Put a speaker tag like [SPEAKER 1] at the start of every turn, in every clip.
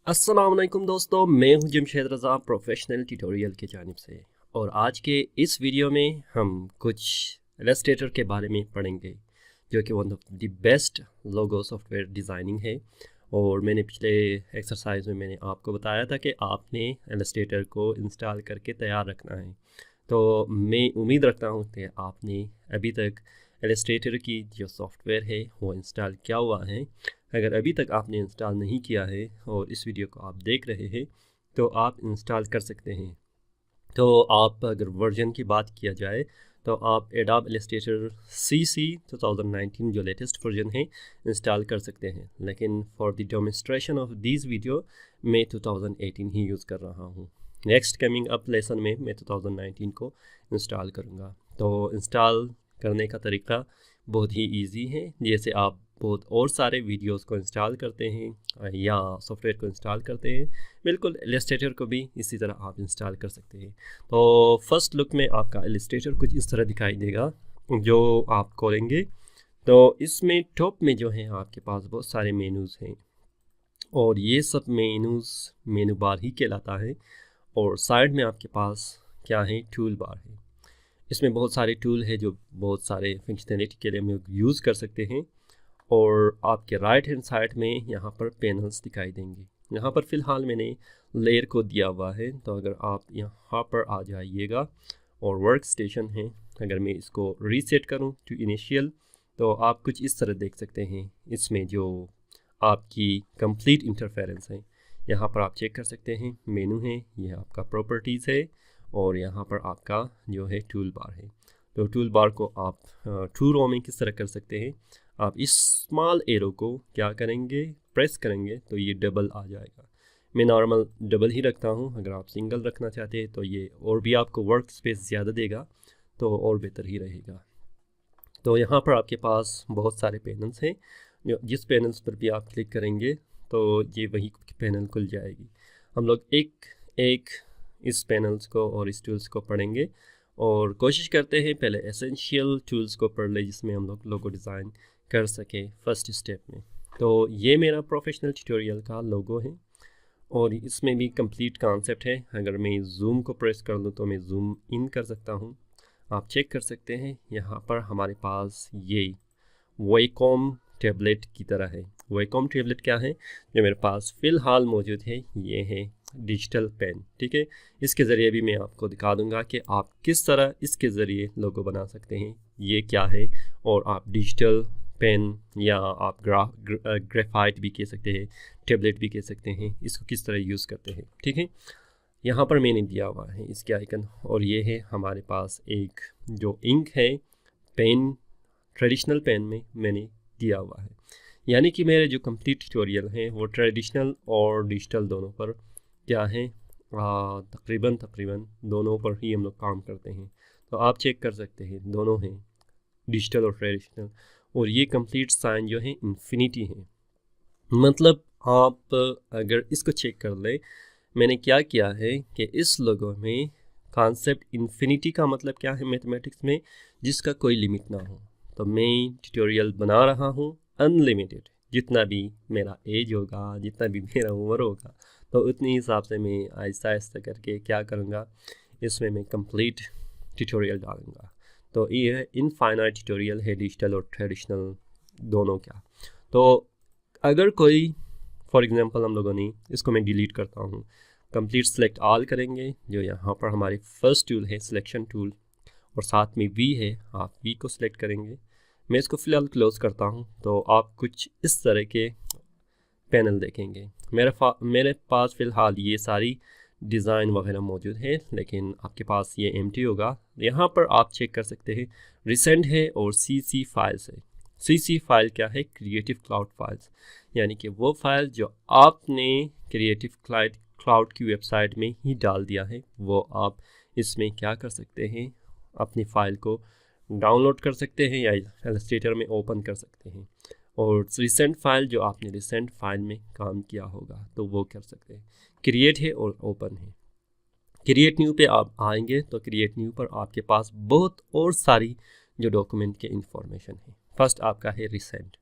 [SPEAKER 1] अस्सलाम वालेकुम दोस्तों, मैं हूं जमशेद रज़ा प्रोफेशनल ट्यूटोरियल की जानिब से। और आज के इस वीडियो में हम कुछ इलस्ट्रेटर के बारे में पढ़ेंगे जो कि one of the best logo software designing है। और मैंने पिछले एक्सरसाइज में मैंने आपको बताया था कि आपने इलस्ट्रेटर को इंस्टॉल करके तैयार रखना है। तो मैं उम्मीद रखता हूं कि आपने अभी तक इलस्ट्रेटर की जो सॉफ्टवेयर है वो इंस्टॉल किया हुआ है। अगर अभी तक आपने इंस्टॉल नहीं किया है और इस वीडियो को आप देख रहे हैं तो आप इंस्टॉल कर सकते हैं। तो आप अगर वर्जन की बात किया जाए तो आप एडोब इलस्ट्रेटर CC 2019 जो लेटेस्ट वर्जन है इंस्टॉल कर सकते हैं, लेकिन for the demonstration of this video मैं 2018 ही यूज़ कर रहा हूँ। नेक्स्ट कमिंग अप लेसन में मैं 2019 को इंस्टॉल करूँगा। तो इंस्टॉल करने का तरीका बहुत ही इजी है। जैसे आप बहुत और सारे वीडियोस को इंस्टॉल करते हैं या सॉफ्टवेयर को इंस्टॉल करते हैं, बिल्कुल इलस्ट्रेटर को भी इसी तरह आप इंस्टॉल कर सकते हैं। तो फर्स्ट लुक में आपका इलस्ट्रेटर कुछ इस तरह दिखाई देगा जो आप खोलेंगे। तो इसमें टॉप में जो है आपके पास बहुत सारे मेनूज़ हैं और ये सब मेनूज़ मेनू बार ही कहलाता है। और साइड में आपके पास क्या है, टूल बार है। इसमें बहुत सारे टूल है जो बहुत सारे फंक्शनैलिटी के लिए हम यूज़ कर सकते हैं। और आपके राइट हैंड साइड में यहाँ पर पैनल्स दिखाई देंगे। यहाँ पर फ़िलहाल मैंने लेयर को दिया हुआ है, तो अगर आप यहाँ पर आ जाइएगा और वर्क स्टेशन है, अगर मैं इसको रीसेट करूँ टू इनिशियल तो आप कुछ इस तरह देख सकते हैं। इसमें जो आपकी कंप्लीट इंटरफेरेंस है यहाँ पर आप चेक कर सकते हैं। मेनू है, यह आपका प्रॉपर्टीज़ है और यहाँ पर आपका जो है टूल बार है। तो टूल बार को आप टू रो में किस तरह कर सकते हैं, आप इस स्मॉल एरो को क्या करेंगे, प्रेस करेंगे तो ये डबल आ जाएगा। मैं नॉर्मल डबल ही रखता हूँ, अगर आप सिंगल रखना चाहते हैं तो ये और भी आपको वर्क स्पेस ज़्यादा देगा तो और बेहतर ही रहेगा। तो यहाँ पर आपके पास बहुत सारे पैनल्स हैं, जो जिस पैनल्स पर भी आप क्लिक करेंगे तो ये वही पैनल खुल जाएगी। हम लोग एक एक इस पैनल्स को और इस टूल्स को पढ़ेंगे और कोशिश करते हैं पहले एसेंशियल टूल्स को पढ़ ले जिसमें हम लोग लोगो डिज़ाइन कर सके फर्स्ट स्टेप में। तो ये मेरा प्रोफेशनल ट्यूटोरियल का लोगो है और इसमें भी कंप्लीट कॉन्सेप्ट है। अगर मैं जूम को प्रेस कर लूँ तो मैं जूम इन कर सकता हूँ। आप चेक कर सकते हैं यहाँ पर हमारे पास ये वाईकॉम टैबलेट की तरह है। वाईकॉम टैबलेट क्या है जो मेरे पास फ़िलहाल मौजूद है, ये है डिजिटल पेन। ठीक है, इसके ज़रिए भी मैं आपको दिखा दूंगा कि आप किस तरह इसके ज़रिए लोगो बना सकते हैं, ये क्या है। और आप डिजिटल पेन या आप ग्रेफाइट भी कह सकते हैं, टैबलेट भी कह सकते हैं, इसको किस तरह यूज़ करते हैं। ठीक है, यहाँ पर मैंने दिया हुआ है इसके आइकन। और ये है हमारे पास एक जो इंक है, पेन ट्रेडिशनल पेन में मैंने दिया हुआ है। यानी कि मेरे जो कंप्लीट ट्यूटोरियल हैं वो ट्रेडिशनल और डिजिटल दोनों पर क्या है, तकरीबन दोनों पर ही हम लोग काम करते हैं। तो आप चेक कर सकते हैं दोनों हैं, डिजिटल और ट्रेडिशनल। और ये कंप्लीट साइन जो है इन्फिनिटी है, मतलब आप अगर इसको चेक कर ले, मैंने क्या किया है कि इस लोगो में कॉन्सेप्ट इन्फिनिटी का मतलब क्या है मैथमेटिक्स में, जिसका कोई लिमिट ना हो। तो मैं ट्यूटोरियल बना रहा हूँ अनलिमिटेड, जितना भी मेरा एज होगा, जितना भी मेरा उम्र होगा, तो उतनी हिसाब से मैं आहिस्ता आहिस्ता करके क्या करूँगा, इसमें मैं कंप्लीट ट्यूटोरियल डालूँगा। तो ये इनफाइनाइट ट्यूटोरियल है डिजिटल और ट्रेडिशनल दोनों का। तो अगर कोई फॉर एग्जांपल हम लोगों ने इसको मैं डिलीट करता हूँ, कंप्लीट सेलेक्ट ऑल करेंगे, जो यहाँ पर हमारी फर्स्ट टूल है सिलेक्शन टूल और साथ में वी है, आप वी को सिलेक्ट करेंगे। मैं इसको फ़िलहाल क्लोज़ करता हूँ तो आप कुछ इस तरह के पैनल देखेंगे। मेरे पास फ़िलहाल ये सारी डिज़ाइन वगैरह मौजूद है, लेकिन आपके पास ये एम्प्टी होगा। यहाँ पर आप चेक कर सकते हैं रिसेंट है और CC फाइल्स है। CC फाइल क्या है, क्रिएटिव क्लाउड फाइल्स, यानी कि वो फाइल जो आपने क्रिएटिव क्लाउड की वेबसाइट में ही डाल दिया है, वो आप इसमें क्या कर सकते हैं, अपनी फ़ाइल को डाउनलोड कर सकते हैं या इलस्ट्रेटर में ओपन कर सकते हैं। और रिसेंट फाइल जो आपने रिसेंट फाइल में काम किया होगा तो वो कर सकते हैं। क्रिएट है और ओपन है। क्रिएट न्यू पे आप आएंगे तो क्रिएट न्यू पर आपके पास बहुत और सारी जो डॉक्यूमेंट के इंफॉर्मेशन है। फर्स्ट आपका है रिसेंट,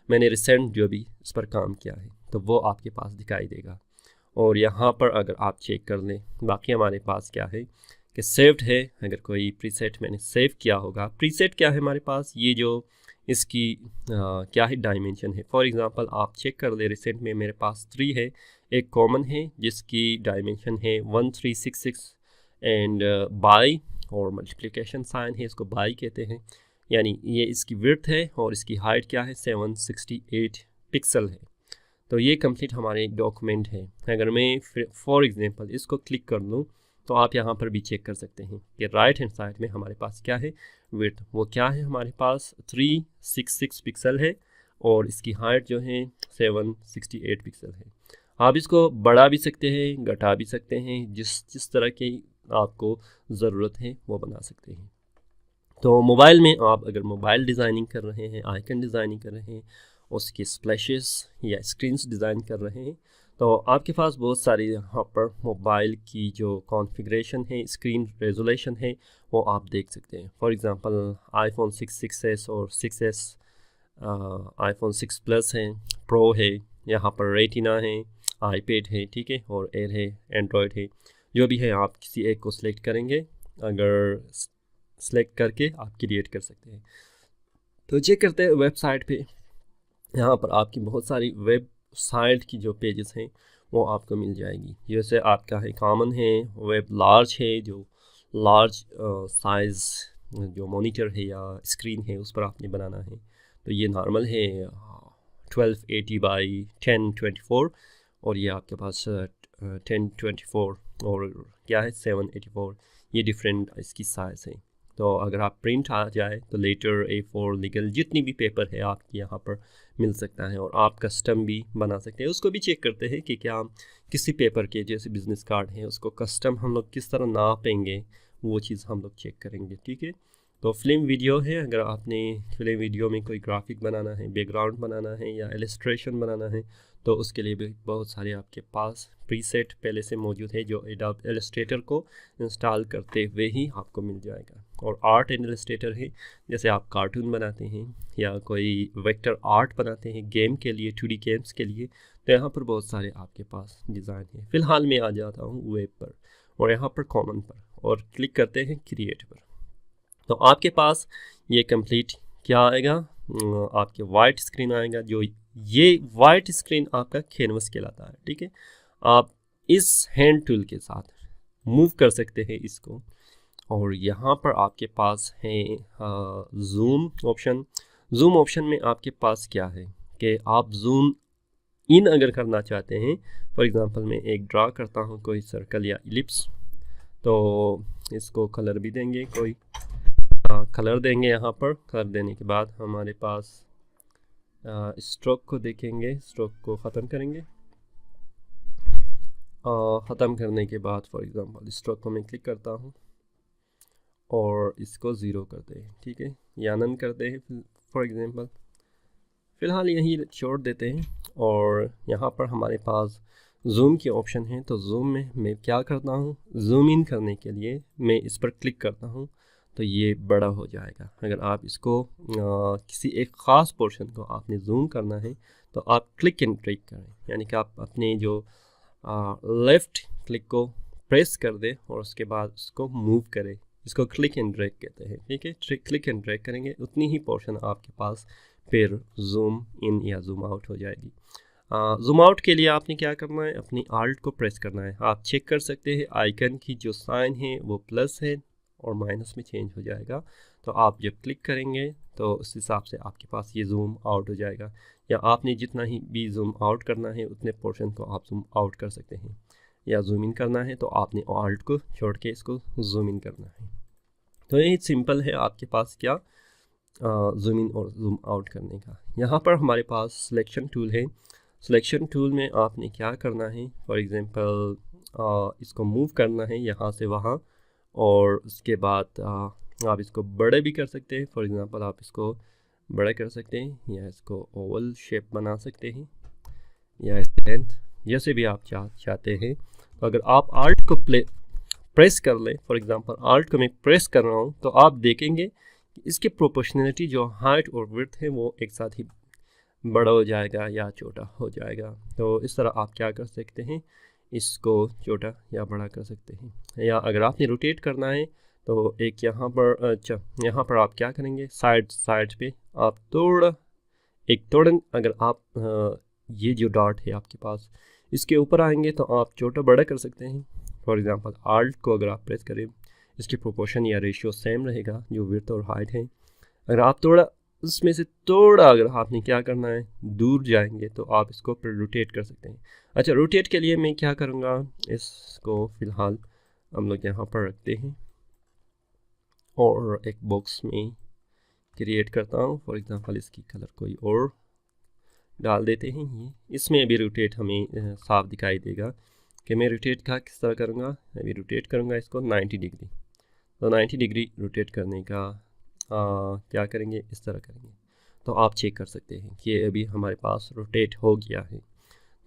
[SPEAKER 1] मैंने रिसेंट जो भी इस पर काम किया है तो वो आपके पास दिखाई देगा। और यहाँ पर अगर आप चेक कर लें बाकी हमारे पास क्या है कि सेव्ड है। अगर कोई प्रीसेट मैंने सेव किया होगा, प्रीसेट क्या है हमारे पास, ये जो इसकी क्या है डायमेंशन है। फॉर एग्जांपल आप चेक कर ले, रिसेंट में मेरे पास 3 है, एक कॉमन है जिसकी डायमेंशन है 1366 एंड बाई और मल्टीप्लिकेशन साइन है, इसको बाई कहते हैं, यानी ये इसकी विड्थ है और इसकी हाइट क्या है 768 पिक्सल है। तो ये कंप्लीट हमारे डॉक्यूमेंट है। अगर मैं फॉर एग्जांपल इसको क्लिक कर लूँ तो आप यहाँ पर भी चेक कर सकते हैं कि राइट हैंड साइड में हमारे पास क्या है विड्थ, वो क्या है हमारे पास 366 पिक्सल है और इसकी हाइट जो है 768 पिक्सल है। आप इसको बढ़ा भी सकते हैं, घटा भी सकते हैं, जिस तरह की आपको ज़रूरत है वो बना सकते हैं। तो मोबाइल में आप अगर मोबाइल डिज़ाइनिंग कर रहे हैं, आइकन डिज़ाइनिंग कर रहे हैं, उसके स्प्लैशेस या स्क्रीन्स डिज़ाइन कर रहे हैं, तो आपके पास बहुत सारी यहाँ पर मोबाइल की जो कॉन्फ़िगरेशन है, स्क्रीन रेजोल्यूशन है, वो आप देख सकते हैं। फॉर एग्जांपल आईफोन 6s और 6s, आईफोन 6 प्लस है, प्रो है, यहाँ पर रेटिना है, आईपैड है, ठीक है, और एयर है, एंड्रॉयड है, जो भी है आप किसी एक को सिलेक्ट करेंगे, अगर सेलेक्ट करके आप क्रिएट कर सकते हैं। तो चेक करते हैं वेबसाइट पे, यहाँ पर आपकी बहुत सारी वेबसाइट की जो पेजेस हैं वो आपको मिल जाएगी। जैसे आपका है कॉमन है, वेब लार्ज है, जो लार्ज साइज़ जो मॉनिटर है या स्क्रीन है उस पर आपने बनाना है, तो ये नॉर्मल है 1280 बाई 1024 और ये आपके पास 1024 और क्या है 784, ये डिफरेंट इसकी साइज़ है। तो अगर आप प्रिंट आ जाए तो लेटर A4 लीगल जितनी भी पेपर है आपकी यहाँ पर मिल सकता है और आप कस्टम भी बना सकते हैं। उसको भी चेक करते हैं कि क्या किसी पेपर के जैसे बिज़नेस कार्ड है उसको कस्टम हम लोग किस तरह नापेंगे, वो चीज़ हम लोग चेक करेंगे, ठीक है। तो फिल्म वीडियो है, अगर आपने फिल्म वीडियो में कोई ग्राफिक बनाना है, बैकग्राउंड बनाना है या इलस्ट्रेशन बनाना है, तो उसके लिए भी बहुत सारे आपके पास प्रीसेट पहले से मौजूद है जो एडोब इलस्ट्रेटर को इंस्टॉल करते हुए ही आपको मिल जाएगा। और आर्ट एंड इलस्ट्रेटर है, जैसे आप कार्टून बनाते हैं या कोई वेक्टर आर्ट बनाते हैं गेम के लिए, 2D गेम्स के लिए, तो यहाँ पर बहुत सारे आपके पास डिज़ाइन है। फ़िलहाल मैं आ जाता हूँ वेब पर और यहाँ पर कॉमन पर और क्लिक करते हैं क्रिएट पर। तो आपके पास ये कंप्लीट क्या आएगा, आपके वाइट स्क्रीन आएगा, जो ये वाइट स्क्रीन आपका कैनवस कहलाता है, ठीक है। आप इस हैंड टूल के साथ मूव कर सकते हैं इसको और यहाँ पर आपके पास है जूम ऑप्शन। जूम ऑप्शन में आपके पास क्या है कि आप जूम इन अगर करना चाहते हैं, फॉर एग्जांपल मैं एक ड्रा करता हूँ कोई सर्कल या इलिप्स, तो इसको कलर भी देंगे, कोई कलर देंगे। यहाँ पर कलर देने के बाद हमारे पास स्ट्रोक को देखेंगे, स्ट्रोक को ख़त्म करेंगे। ख़त्म करने के बाद फॉर एग्जांपल स्ट्रोक को मैं क्लिक करता हूँ और इसको ज़ीरो करते हैं, ठीक है, या नन करते हैं फॉर एग्जांपल, फ़िलहाल यही छोड़ देते हैं। और यहाँ पर हमारे पास जूम की ऑप्शन है, तो जूम में मैं क्या करता हूँ, जूम इन करने के लिए मैं इस पर क्लिक करता हूँ तो ये बड़ा हो जाएगा। अगर आप इसको किसी एक ख़ास पोर्शन को आपने जूम करना है तो आप क्लिक एंड ड्रैग करें, यानी कि आप अपने जो लेफ़्ट क्लिक को प्रेस कर दें और उसके बाद उसको मूव करें, इसको क्लिक एंड ड्रैग कहते हैं, ठीक है। क्लिक एंड ड्रैग करेंगे उतनी ही पोर्शन आपके पास फिर जूम इन या जूम आउट हो जाएगी। जूम आउट के लिए आपने क्या करना है, अपनी आल्ट को प्रेस करना है। आप चेक कर सकते हैं आइकन की जो साइन है वो प्लस है और माइनस में चेंज हो जाएगा, तो आप जब क्लिक करेंगे तो उस हिसाब से आपके पास ये जूम आउट हो जाएगा, या आपने जितना ही भी जूम आउट करना है उतने पोर्शन को आप जूम आउट कर सकते हैं, या जूम इन करना है तो आपने आल्ट को छोड़ के इसको जूम इन करना है। तो यही सिंपल है आपके पास क्या जूम इन और जूम आउट करने का। यहाँ पर हमारे पास सिलेक्शन टूल है। सिलेक्शन टूल में आपने क्या करना है, फॉर एग्जांपल इसको मूव करना है यहाँ से वहाँ, और उसके बाद आप इसको बड़े भी कर सकते हैं। फॉर एग्जांपल आप इसको बड़ा कर सकते हैं या इसको ओवल शेप बना सकते हैं या लेंथ, जैसे भी आप चाहते हैं। तो अगर आप आल्ट को प्रेस कर लें, फॉर एग्जांपल आल्ट को मैं प्रेस कर रहा हूँ, तो आप देखेंगे कि इसकी प्रोपोर्शनलिटी जो हाइट और विड्थ है वो एक साथ ही बड़ा हो जाएगा या छोटा हो जाएगा। तो इस तरह आप क्या कर सकते हैं, इसको छोटा या बड़ा कर सकते हैं। या अगर आपने रोटेट करना है तो एक यहाँ पर, अच्छा यहाँ पर आप क्या करेंगे, साइड पे आप थोड़ा अगर आप ये जो डॉट है आपके पास इसके ऊपर आएंगे तो आप छोटा बड़ा कर सकते हैं। फॉर एग्जांपल आल्ट को अगर आप प्रेस करें, इसकी प्रोपोर्शन या रेशियो सेम रहेगा जो विड्थ और हाइट है। अगर आप थोड़ा उसमें से थोड़ा अगर आपने क्या करना है दूर जाएंगे तो आप इसको फिर रोटेट कर सकते हैं। अच्छा, रोटेट के लिए मैं क्या करूँगा, इसको फ़िलहाल हम लोग यहाँ पर रखते हैं और एक बॉक्स में क्रिएट करता हूँ। फॉर एग्जांपल इसकी कलर कोई और डाल देते हैं। ये इसमें भी रोटेट हमें साफ दिखाई देगा कि मैं रोटेट का किस तरह करूँगा। अभी रोटेट करूँगा इसको 90 डिग्री। तो 90 डिग्री रोटेट करने का क्या करेंगे, इस तरह करेंगे तो आप चेक कर सकते हैं कि अभी हमारे पास रोटेट हो गया है।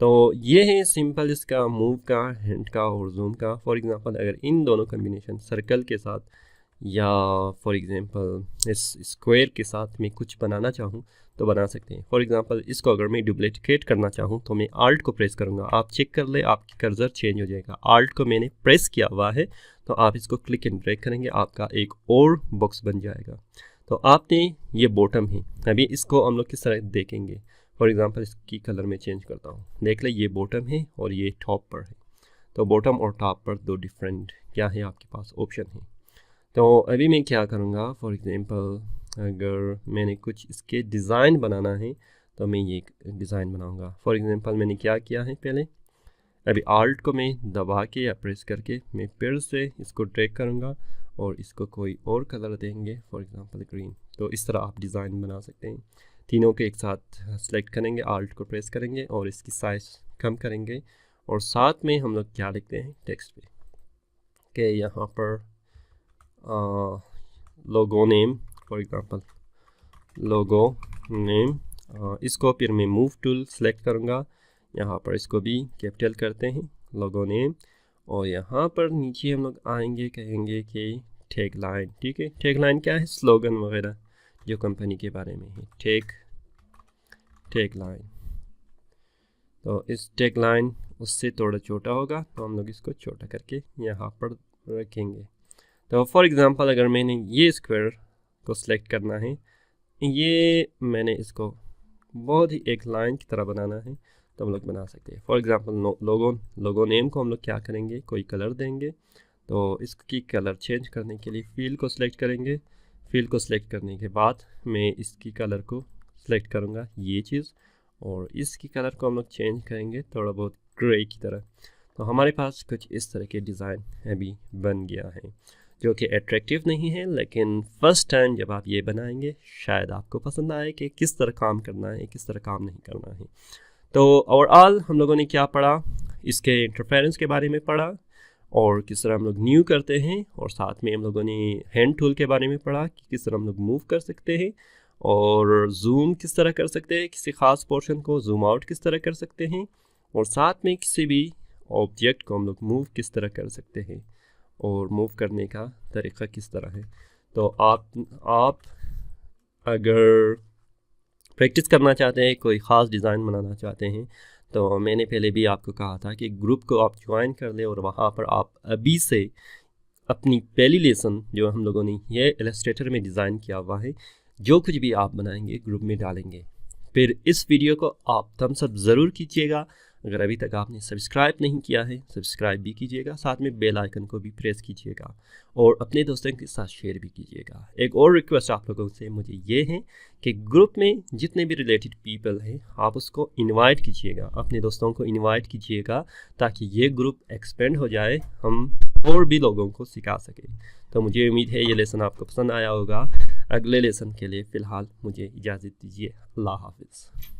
[SPEAKER 1] तो ये है सिंपल इसका मूव का, हैंड का और जूम का। फॉर एग्जांपल अगर इन दोनों कॉम्बिनेशन सर्कल के साथ या फॉर एग्जांपल इस स्क्वायर के साथ मैं कुछ बनाना चाहूँ तो बना सकते हैं। फॉर एग्जांपल इसको अगर मैं डुप्लीकेट करना चाहूँ तो मैं आल्ट को प्रेस करूँगा। आप चेक कर ले, आपकी कर्सर चेंज हो जाएगा। आल्ट को मैंने प्रेस किया हुआ है तो आप इसको क्लिक एंड ड्रैग करेंगे, आपका एक और बॉक्स बन जाएगा। तो आपने ये बॉटम है, अभी इसको हम लोग किस तरह देखेंगे। फॉर एग्जांपल इसकी कलर में चेंज करता हूँ, देख ले ये बॉटम है और ये टॉप पर है। तो बॉटम और टॉप पर दो डिफरेंट क्या है आपके पास ऑप्शन है। तो अभी मैं क्या करूँगा, फॉर एग्जांपल अगर मैंने कुछ इसके डिज़ाइन बनाना है तो मैं ये डिज़ाइन बनाऊँगा। फॉर एग्जांपल मैंने क्या किया है, पहले अभी आल्ट को मैं दबा के या प्रेस करके मैं फिर से इसको ड्रैग करूँगा और इसको कोई और कलर देंगे, फॉर एग्जांपल ग्रीन। तो इस तरह आप डिज़ाइन बना सकते हैं। तीनों के एक साथ सेलेक्ट करेंगे, आल्ट को प्रेस करेंगे और इसकी साइज़ कम करेंगे और साथ में हम लोग क्या लिखते हैं टेक्स्ट पे कि यहाँ पर logo name, for example logo name. इसको फिर मैं मूव टूल सेलेक्ट करूँगा, यहाँ पर इसको भी कैपिटल करते हैं लोगो नेम। और यहाँ पर नीचे हम लोग आएंगे, कहेंगे कि टैग लाइन। ठीक है, टैग लाइन क्या है, स्लोगन वगैरह जो कंपनी के बारे में है, टैग लाइन। तो इस टैग लाइन उससे थोड़ा छोटा होगा तो हम लोग इसको छोटा करके यहाँ पर रखेंगे। तो फॉर एग्जांपल अगर मैंने ये स्क्वायर को सिलेक्ट करना है, ये मैंने इसको बहुत ही एक लाइन की तरह बनाना है तो हम लोग बना सकते हैं। फॉर एग्जांपल लोगो नेम को हम लोग क्या करेंगे, कोई कलर देंगे। तो इसकी कलर चेंज करने के लिए फील को सिलेक्ट करेंगे। फील को सिलेक्ट करने के बाद मैं इसकी कलर को सिलेक्ट करूँगा ये चीज़, और इसकी कलर को हम लोग चेंज करेंगे थोड़ा बहुत ग्रे की तरह। तो हमारे पास कुछ इस तरह के डिज़ाइन अभी बन गया है जो कि अट्रैक्टिव नहीं है, लेकिन फर्स्ट टाइम जब आप ये बनाएंगे शायद आपको पसंद आए कि किस तरह काम करना है, किस तरह काम नहीं करना है। तो ओवरऑल हम लोगों ने क्या पढ़ा, इसके इंटरफेरेंस के बारे में पढ़ा और किस तरह हम लोग न्यू करते हैं, और साथ में हम लोगों ने हैंड टूल के बारे में पढ़ा कि किस तरह हम लोग मूव कर सकते हैं और जूम किस तरह कर सकते हैं, किसी ख़ास पोर्शन को जूम आउट किस तरह कर सकते हैं, और साथ में किसी भी ऑब्जेक्ट को हम लोग मूव किस तरह कर सकते हैं और मूव करने का तरीक़ा किस तरह है। तो आप अगर प्रैक्टिस करना चाहते हैं, कोई ख़ास डिज़ाइन बनाना चाहते हैं, तो मैंने पहले भी आपको कहा था कि ग्रुप को आप ज्वाइन कर लें और वहाँ पर आप अभी से अपनी पहली लेसन जो हम लोगों ने ये इलस्ट्रेटर में डिज़ाइन किया हुआ है, जो कुछ भी आप बनाएंगे ग्रुप में डालेंगे। फिर इस वीडियो को आप थम्स अप ज़रूर कीजिएगा। अगर अभी तक आपने सब्सक्राइब नहीं किया है, सब्सक्राइब भी कीजिएगा, साथ में बेल आइकन को भी प्रेस कीजिएगा और अपने दोस्तों के साथ शेयर भी कीजिएगा। एक और रिक्वेस्ट आप लोगों से मुझे ये है कि ग्रुप में जितने भी रिलेटेड पीपल हैं आप उसको इनवाइट कीजिएगा, अपने दोस्तों को इनवाइट कीजिएगा ताकि ये ग्रुप एक्सपेंड हो जाए, हम और भी लोगों को सिखा सकें। तो मुझे उम्मीद है ये लेसन आपको पसंद आया होगा। अगले लेसन के लिए फ़िलहाल मुझे इजाज़त दीजिए। अल्लाह हाफ़िज़।